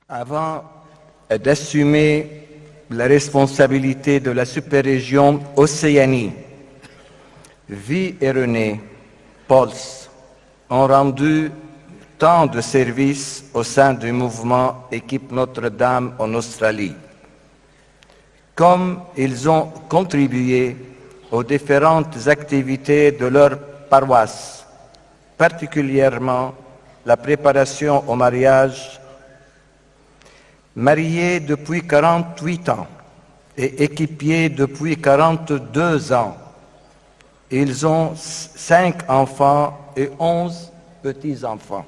Avant d'assumer la responsabilité de la super-région Océanie, Vie et René Pauls ont rendu tant de services au sein du mouvement Équipe Notre-Dame en Australie, comme ils ont contribué aux différentes activités de leur paroisse, particulièrement la préparation au mariage. Mariés depuis 48 ans et équipiers depuis 42 ans, ils ont 5 enfants et 11 petits-enfants.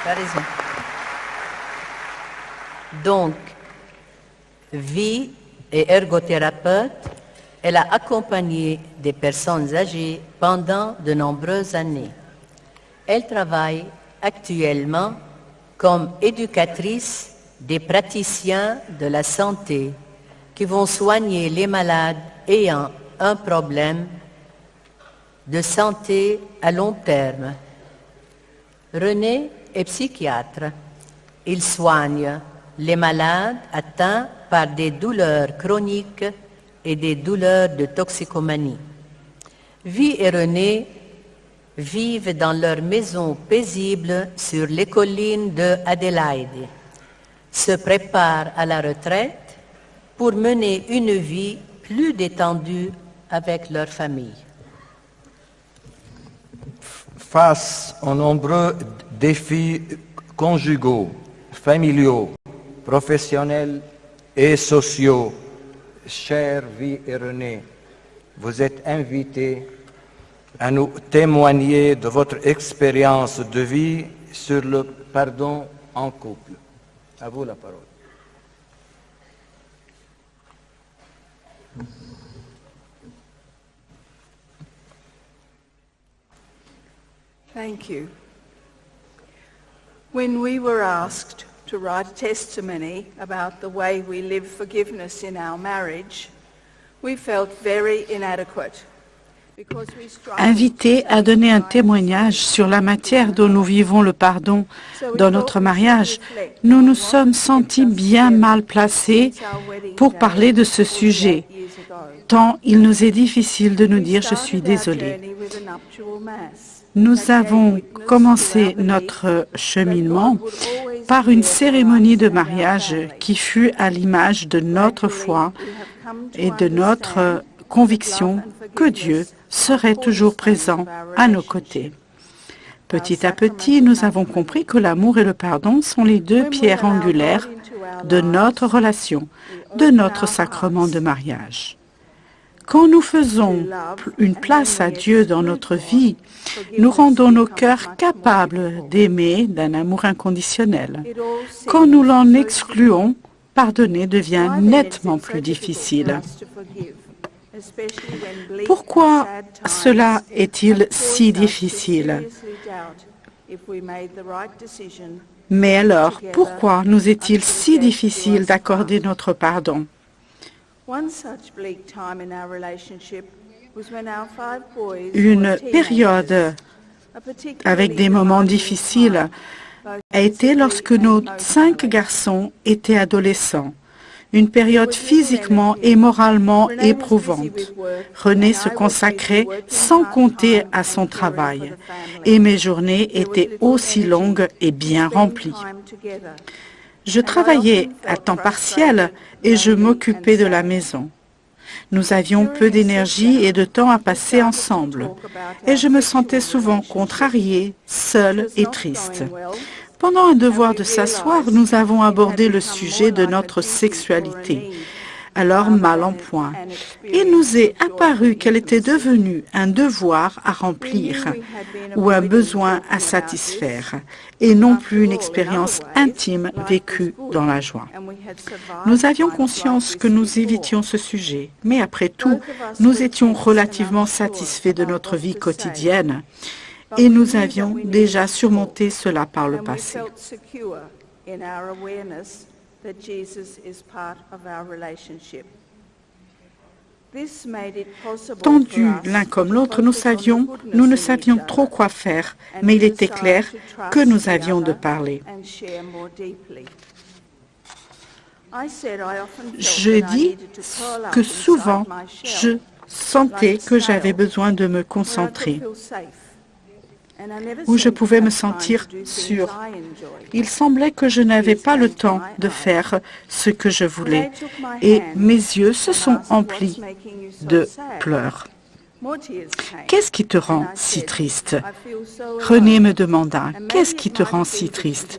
T'as raison. Donc, Vie est ergothérapeute. Elle a accompagné des personnes âgées pendant de nombreuses années. Elle travaille actuellement comme éducatrice des praticiens de la santé qui vont soigner les malades ayant un problème de santé à long terme. René est psychiatre. Il soigne les malades atteints par des douleurs chroniques et des douleurs de toxicomanie. Vie et René vivent dans leur maison paisible sur les collines de Adélaïde, se préparent à la retraite pour mener une vie plus détendue avec leur famille. Face aux nombreux défis conjugaux, familiaux, professionnels et sociaux, chère Vie et René, vous êtes invités à nous témoigner de votre expérience de vie sur le pardon en couple. À vous la parole. Thank you. When we were asked to write a testimony about the way we live forgiveness in our marriage, we felt very inadequate. Invités à donner un témoignage sur la matière dont nous vivons le pardon dans notre mariage, nous nous sommes sentis bien mal placés pour parler de ce sujet, tant il nous est difficile de nous dire « je suis désolé ». Nous avons commencé notre cheminement par une cérémonie de mariage qui fut à l'image de notre foi et de notre conviction que Dieu serait toujours présent à nos côtés. Petit à petit, nous avons compris que l'amour et le pardon sont les deux pierres angulaires de notre relation, de notre sacrement de mariage. Quand nous faisons une place à Dieu dans notre vie, nous rendons nos cœurs capables d'aimer d'un amour inconditionnel. Quand nous l'en excluons, pardonner devient nettement plus difficile. Pourquoi cela est-il si difficile? Mais alors, pourquoi nous est-il si difficile d'accorder notre pardon? Une période avec des moments difficiles a été lorsque nos 5 garçons étaient adolescents. Une période physiquement et moralement éprouvante. René se consacrait sans compter à son travail et mes journées étaient aussi longues et bien remplies. Je travaillais à temps partiel et je m'occupais de la maison. Nous avions peu d'énergie et de temps à passer ensemble et je me sentais souvent contrariée, seule et triste. Pendant un devoir de s'asseoir, nous avons abordé le sujet de notre sexualité, alors mal en point. Il nous est apparu qu'elle était devenue un devoir à remplir ou un besoin à satisfaire, et non plus une expérience intime vécue dans la joie. Nous avions conscience que nous évitions ce sujet, mais après tout, nous étions relativement satisfaits de notre vie quotidienne. Et nous avions déjà surmonté cela par le passé. Tendus l'un comme l'autre, nous ne savions trop quoi faire, mais il était clair que nous avions de parler. Je dis que souvent, je sentais que j'avais besoin de me concentrer, où je pouvais me sentir sûre. Il semblait que je n'avais pas le temps de faire ce que je voulais et mes yeux se sont emplis de pleurs. « Qu'est-ce qui te rend si triste ?» René me demanda. « Qu'est-ce qui te rend si triste ?»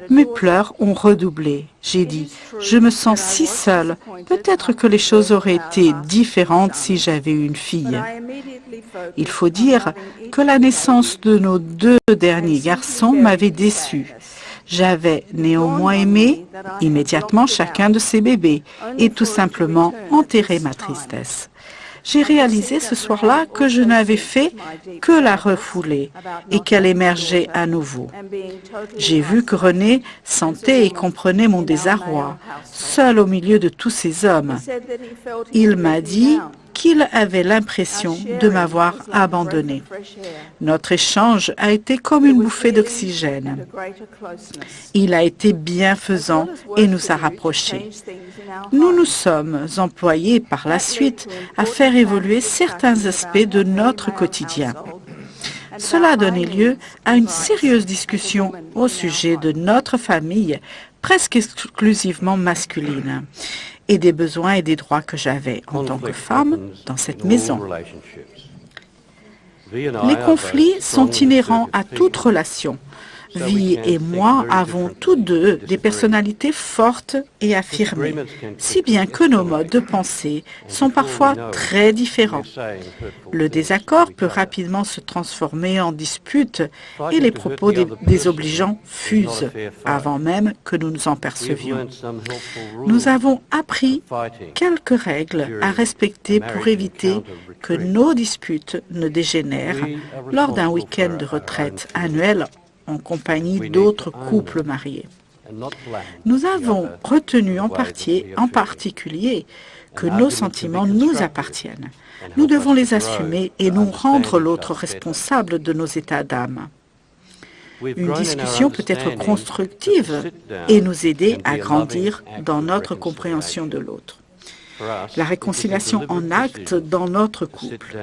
Mes pleurs ont redoublé. J'ai dit, « Je me sens si seule. Peut-être que les choses auraient été différentes si j'avais eu une fille. » Il faut dire que la naissance de nos 2 derniers garçons m'avait déçue. J'avais néanmoins aimé immédiatement chacun de ces bébés et tout simplement enterré ma tristesse. J'ai réalisé ce soir-là que je n'avais fait que la refouler et qu'elle émergeait à nouveau. J'ai vu que René sentait et comprenait mon désarroi, seul au milieu de tous ces hommes. Il m'a dit qu'il avait l'impression de m'avoir abandonné. Notre échange a été comme une bouffée d'oxygène. Il a été bienfaisant et nous a rapprochés. Nous nous sommes employés par la suite à faire évoluer certains aspects de notre quotidien. Cela a donné lieu à une sérieuse discussion au sujet de notre famille, presque exclusivement masculine, et des besoins et des droits que j'avais en tant que femme dans cette maison. Les conflits sont inhérents à toute relation. Vi et moi avons tous deux des personnalités fortes et affirmées, si bien que nos modes de pensée sont parfois très différents. Le désaccord peut rapidement se transformer en dispute et les propos désobligeants fusent avant même que nous nous en percevions. Nous avons appris quelques règles à respecter pour éviter que nos disputes ne dégénèrent lors d'un week-end de retraite annuel en compagnie d'autres couples mariés. Nous avons retenu en particulier que nos sentiments nous appartiennent. Nous devons les assumer et nous rendre l'autre responsable de nos états d'âme. Une discussion peut être constructive et nous aider à grandir dans notre compréhension de l'autre. La réconciliation en acte dans notre couple.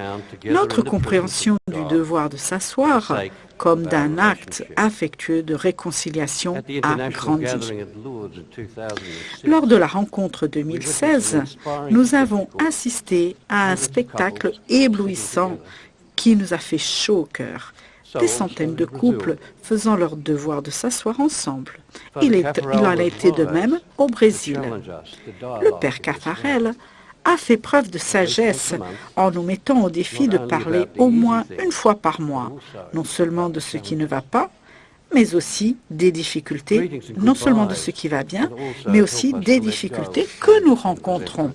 Notre compréhension du devoir de s'asseoir comme d'un acte affectueux de réconciliation a grandi. Lors de la rencontre 2016, nous avons assisté à un spectacle éblouissant qui nous a fait chaud au cœur. Des centaines de couples faisant leur devoir de s'asseoir ensemble. Il en a été de même au Brésil. Le père Caffarel a fait preuve de sagesse en nous mettant au défi de parler au moins une fois par mois, non seulement de ce qui ne va pas, mais aussi des difficultés, non seulement de ce qui va bien, mais aussi des difficultés que nous rencontrons.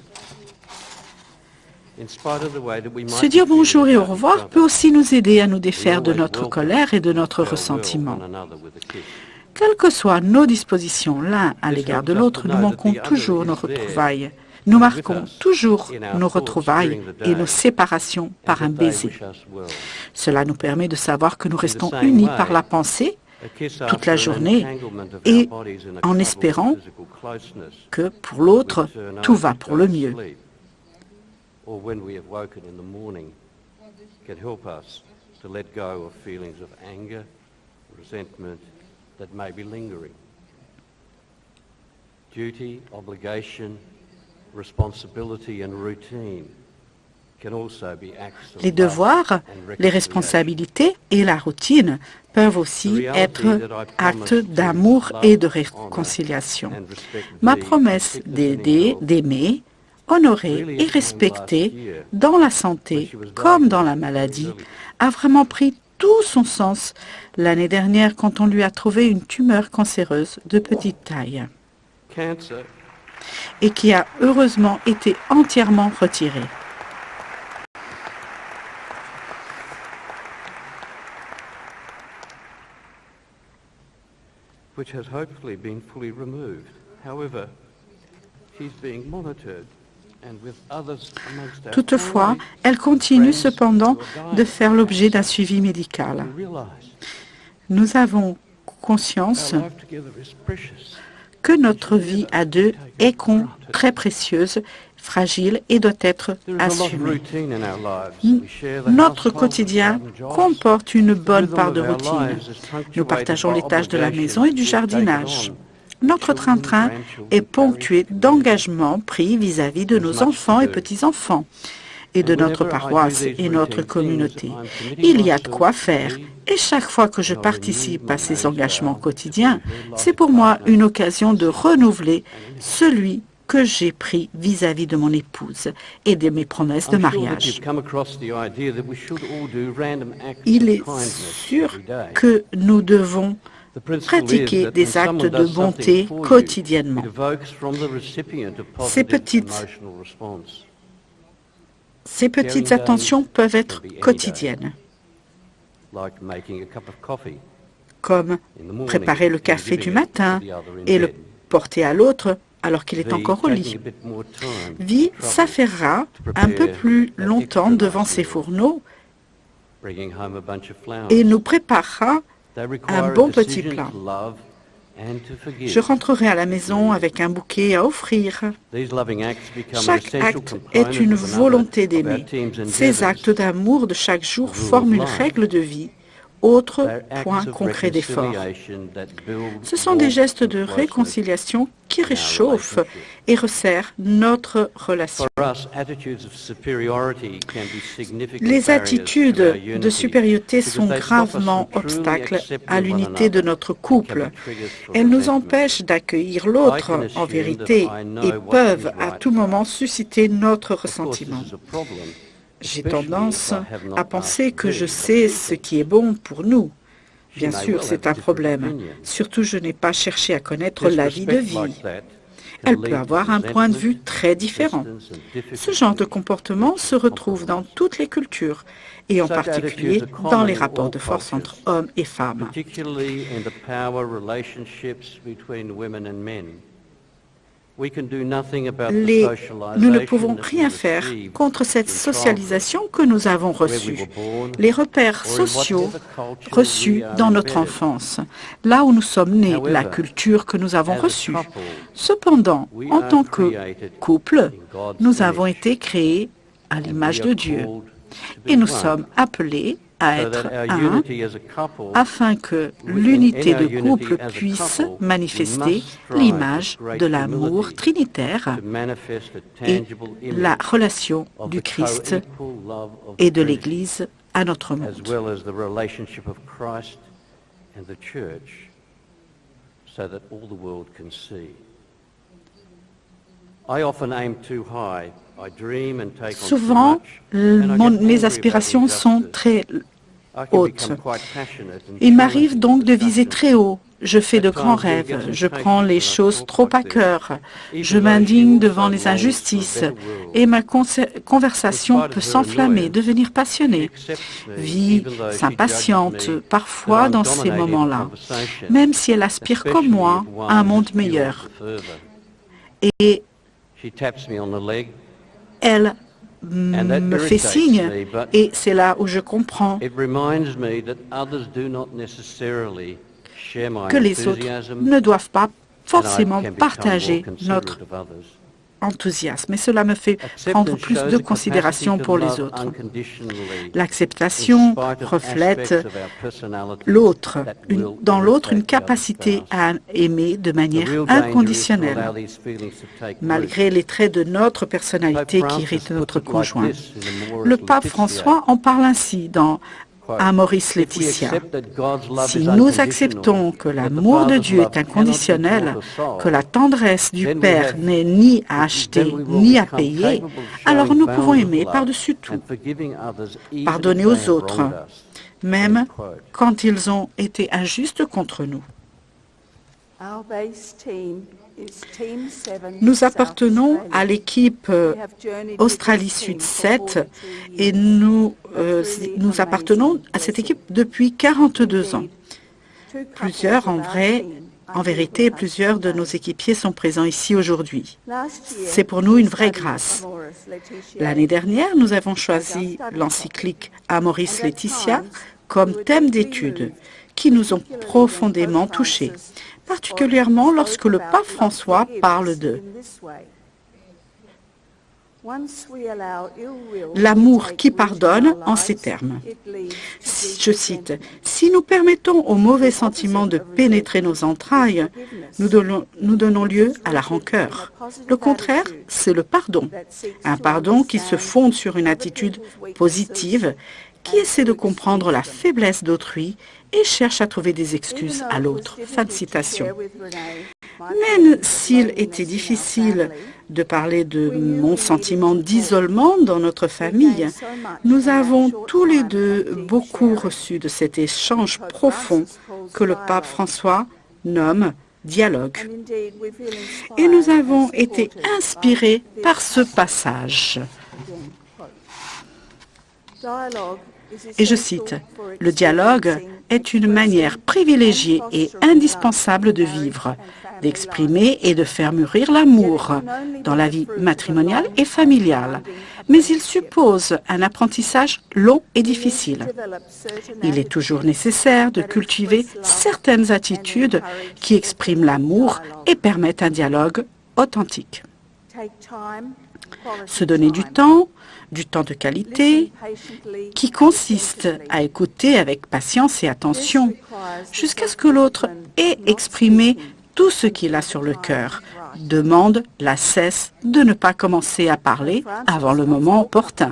Se dire bonjour et au revoir peut aussi nous aider à nous défaire de notre colère et de notre ressentiment. Quelles que soient nos dispositions l'un à l'égard de l'autre, nous manquons toujours nos retrouvailles. Nous marquons toujours nos retrouvailles et nos séparations par un baiser. Cela nous permet de savoir que nous restons unis par la pensée toute la journée et en espérant que pour l'autre, tout va pour le mieux. Or when we have woken in the morning, can help us to let go of feelings of anger, resentment that may be lingering. Duty, obligation, responsibility and routine can also be acts of Les devoirs, les responsabilités et la routine peuvent aussi être actes d'amour et de réconciliation. Ma promesse d'aider, d'aimer, honoré et respecté dans la santé comme dans la maladie, a vraiment pris tout son sens l'année dernière quand on lui a trouvé une tumeur cancéreuse de petite taille et qui a heureusement été entièrement retirée. which has hopefully been fully removed. However, she's being monitored Toutefois, elle continue cependant de faire l'objet d'un suivi médical. Nous avons conscience que notre vie à deux est très précieuse, fragile et doit être assumée. Notre quotidien comporte une bonne part de routine. Nous partageons les tâches de la maison et du jardinage. Notre train-train est ponctué d'engagements pris vis-à-vis de nos enfants et petits-enfants et de notre paroisse et notre communauté. Il y a de quoi faire. Et chaque fois que je participe à ces engagements quotidiens, c'est pour moi une occasion de renouveler celui que j'ai pris vis-à-vis de mon épouse et de mes promesses de mariage. Il est sûr que nous devons pratiquer des actes de bonté quotidiennement. Ces petites attentions peuvent être quotidiennes, comme préparer le café du matin et le porter à l'autre alors qu'il est encore au lit. Vi s'affairera un peu plus longtemps devant ses fourneaux et nous préparera un bon petit plat. Je rentrerai à la maison avec un bouquet à offrir. Chaque acte est une volonté d'aimer. Ces actes d'amour de chaque jour forment une règle de vie. Autre point concret d'effort. Ce sont des gestes de réconciliation qui réchauffent et resserrent notre relation. Les attitudes de supériorité sont gravement obstacles à l'unité de notre couple. Elles nous empêchent d'accueillir l'autre en vérité et peuvent à tout moment susciter notre ressentiment. J'ai tendance à penser que je sais ce qui est bon pour nous. Bien sûr, c'est un problème. Surtout, je n'ai pas cherché à connaître la vie de vie. Elle peut avoir un point de vue très différent. Ce genre de comportement se retrouve dans toutes les cultures, et en particulier dans les rapports de force entre hommes et femmes. Nous ne pouvons rien faire contre cette socialisation que nous avons reçue. Les repères sociaux reçus dans notre enfance, là où nous sommes nés, la culture que nous avons reçue. Cependant, en tant que couple, nous avons été créés à l'image de Dieu et nous sommes appelés à être un, afin que l'unité de couple puisse manifester l'image de l'amour trinitaire et la relation du Christ et de l'Église à notre monde. Souvent, mes aspirations sont très hautes. Il m'arrive donc de viser très haut. Je fais de grands rêves. Je prends les choses trop à cœur. Je m'indigne devant les injustices et ma conversation peut s'enflammer, devenir passionnée. Vi s'impatiente parfois dans ces moments-là, même si elle aspire comme moi à un monde meilleur. Et elle me fait signe et c'est là où je comprends que les autres ne doivent pas forcément partager notre enthousiasme. Et cela me fait prendre plus de considération pour les autres. L'acceptation reflète l'autre, dans l'autre une capacité à aimer de manière inconditionnelle, malgré les traits de notre personnalité qui irritent notre conjoint. Le pape François en parle ainsi dans Amoris Laetitia. Si nous acceptons que l'amour de Dieu est inconditionnel, que la tendresse du Père n'est ni à acheter ni à payer, alors nous pouvons aimer par-dessus tout, pardonner aux autres, même quand ils ont été injustes contre nous. Nous appartenons à l'équipe Australie Sud 7 et nous appartenons à cette équipe depuis 42 ans. Plusieurs, en vrai, En vérité, plusieurs de nos équipiers sont présents ici aujourd'hui. C'est pour nous une vraie grâce. L'année dernière, nous avons choisi l'encyclique Amoris Laetitia comme thème d'étude, qui nous ont profondément touchés, particulièrement lorsque le pape François parle de l'amour qui pardonne en ces termes. Je cite, « Si nous permettons aux mauvais sentiments de pénétrer nos entrailles, nous donnons lieu à la rancœur. Le contraire, c'est le pardon. Un pardon qui se fonde sur une attitude positive, qui essaie de comprendre la faiblesse d'autrui et cherche à trouver des excuses à l'autre. » Fin de citation. Même s'il était difficile de parler de mon sentiment d'isolement dans notre famille, nous avons tous les deux beaucoup reçu de cet échange profond que le pape François nomme dialogue. Et nous avons été inspirés par ce passage. Et je cite, « Le dialogue est une manière privilégiée et indispensable de vivre, d'exprimer et de faire mûrir l'amour dans la vie matrimoniale et familiale. Mais il suppose un apprentissage long et difficile. Il est toujours nécessaire de cultiver certaines attitudes qui expriment l'amour et permettent un dialogue authentique. Se donner du temps de qualité, qui consiste à écouter avec patience et attention, jusqu'à ce que l'autre ait exprimé tout ce qu'il a sur le cœur, demande la cesse de ne pas commencer à parler avant le moment opportun.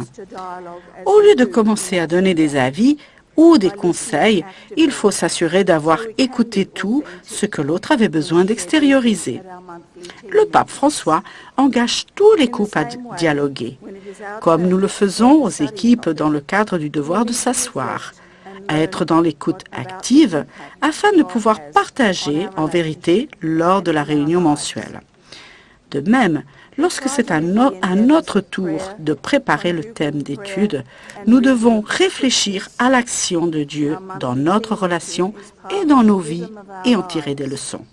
Au lieu de commencer à donner des avis ou des conseils, il faut s'assurer d'avoir écouté tout ce que l'autre avait besoin d'extérioriser. Le pape François engage tous les couples à dialoguer, comme nous le faisons aux équipes dans le cadre du devoir de s'asseoir, à être dans l'écoute active afin de pouvoir partager en vérité lors de la réunion mensuelle. De même, lorsque c'est à notre tour de préparer le thème d'étude, nous devons réfléchir à l'action de Dieu dans notre relation et dans nos vies et en tirer des leçons.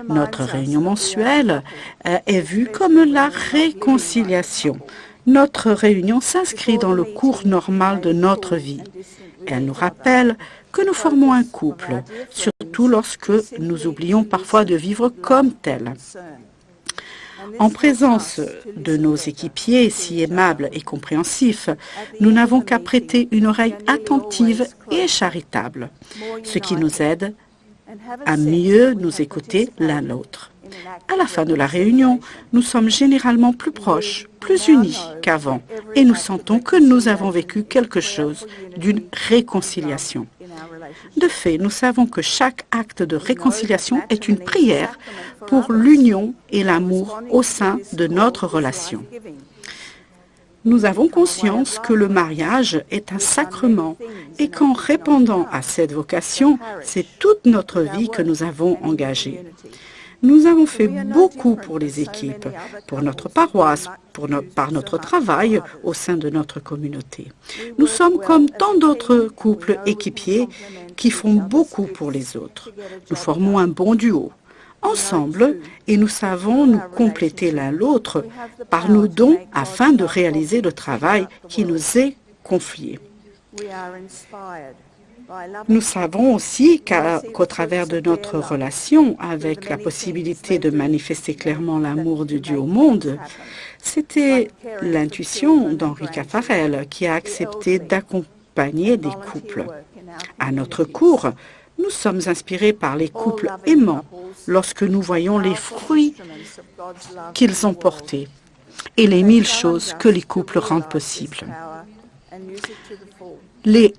Notre réunion mensuelle est vue comme la réconciliation. Notre réunion s'inscrit dans le cours normal de notre vie. Elle nous rappelle que nous formons un couple, surtout lorsque nous oublions parfois de vivre comme tel. En présence de nos équipiers si aimables et compréhensifs, nous n'avons qu'à prêter une oreille attentive et charitable, ce qui nous aide à mieux nous écouter l'un l'autre. À la fin de la réunion, nous sommes généralement plus proches, plus unis qu'avant, et nous sentons que nous avons vécu quelque chose d'une réconciliation. De fait, nous savons que chaque acte de réconciliation est une prière pour l'union et l'amour au sein de notre relation. Nous avons conscience que le mariage est un sacrement et qu'en répondant à cette vocation, c'est toute notre vie que nous avons engagée. Nous avons fait beaucoup pour les équipes, pour notre paroisse, par notre travail au sein de notre communauté. Nous sommes comme tant d'autres couples équipiers qui font beaucoup pour les autres. Nous formons un bon duo. Ensemble, et nous savons nous compléter l'un l'autre par nos dons afin de réaliser le travail qui nous est confié. Nous savons aussi qu'au travers de notre relation, avec la possibilité de manifester clairement l'amour de Dieu au monde, c'était l'intuition d'Henri Caffarel qui a accepté d'accompagner des couples. À notre cours, nous sommes inspirés par les couples aimants lorsque nous voyons les fruits qu'ils ont portés et les 1000 choses que les couples rendent possibles.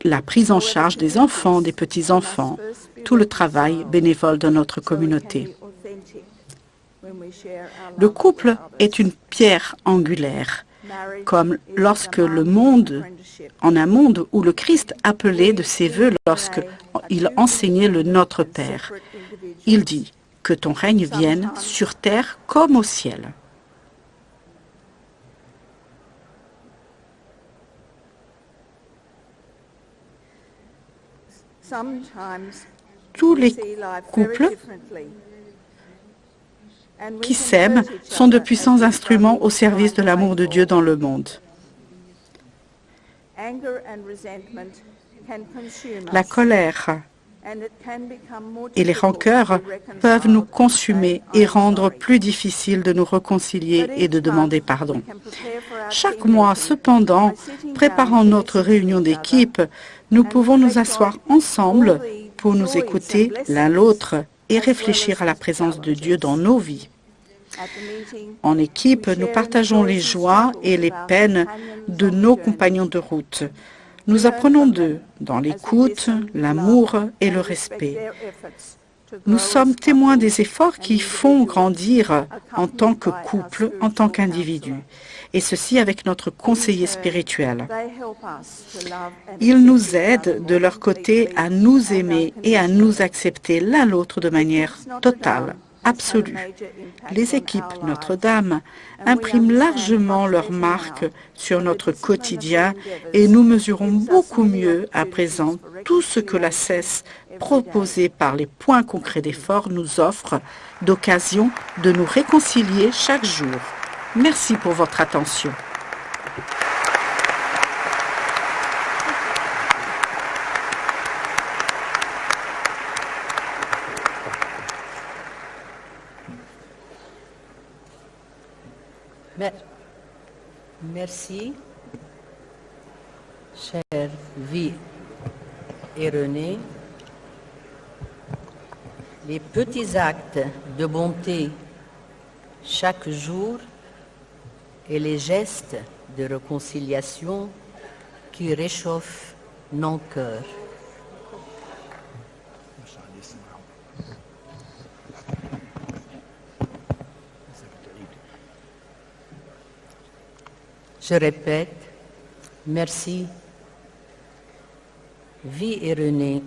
La prise en charge des enfants, des petits-enfants, tout le travail bénévole de notre communauté. Le couple est une pierre angulaire, comme lorsque en un monde où le Christ appelait de ses vœux lorsqu'il enseignait le Notre Père. Il dit « Que ton règne vienne sur terre comme au ciel ». tous les couples qui s'aiment sont de puissants instruments au service de l'amour de Dieu dans le monde. La colère et les rancœurs peuvent nous consumer et rendre plus difficile de nous réconcilier et de demander pardon. Chaque mois, cependant, préparant notre réunion d'équipe, nous pouvons nous asseoir ensemble pour nous écouter l'un l'autre et réfléchir à la présence de Dieu dans nos vies. En équipe, nous partageons les joies et les peines de nos compagnons de route. Nous apprenons d'eux dans l'écoute, l'amour et le respect. Nous sommes témoins des efforts qui font grandir en tant que couple, en tant qu'individu, et ceci avec notre conseiller spirituel. Ils nous aident de leur côté à nous aimer et à nous accepter l'un l'autre de manière totale, absolue. Les équipes Notre-Dame impriment largement leur marque sur notre quotidien et nous mesurons beaucoup mieux à présent tout ce que la CES, proposée par les points concrets d'effort, nous offre d'occasion de nous réconcilier chaque jour. Merci pour votre attention. Merci, chère Vie et René. Les petits actes de bonté chaque jour et les gestes de réconciliation qui réchauffent nos cœurs. Je répète, merci, Vie et René,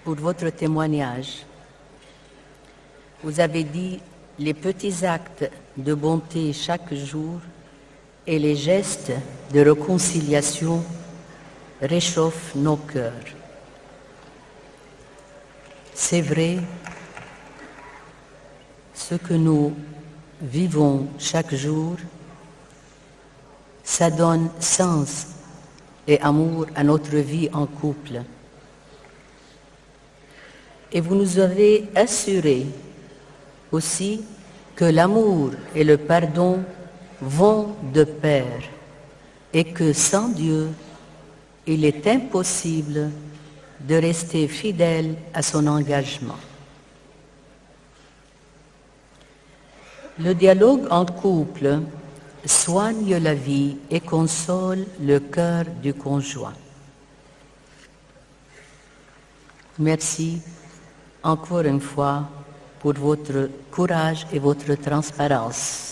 pour votre témoignage. Vous avez dit les petits actes de bonté chaque jour et les gestes de réconciliation réchauffent nos cœurs. C'est vrai, ce que nous vivons chaque jour, ça donne sens et amour à notre vie en couple. Et vous nous avez assuré aussi que l'amour et le pardon vont de pair et que sans Dieu, il est impossible de rester fidèle à son engagement. Le dialogue en couple soigne la vie et console le cœur du conjoint. Merci encore une fois pour votre courage et votre transparence.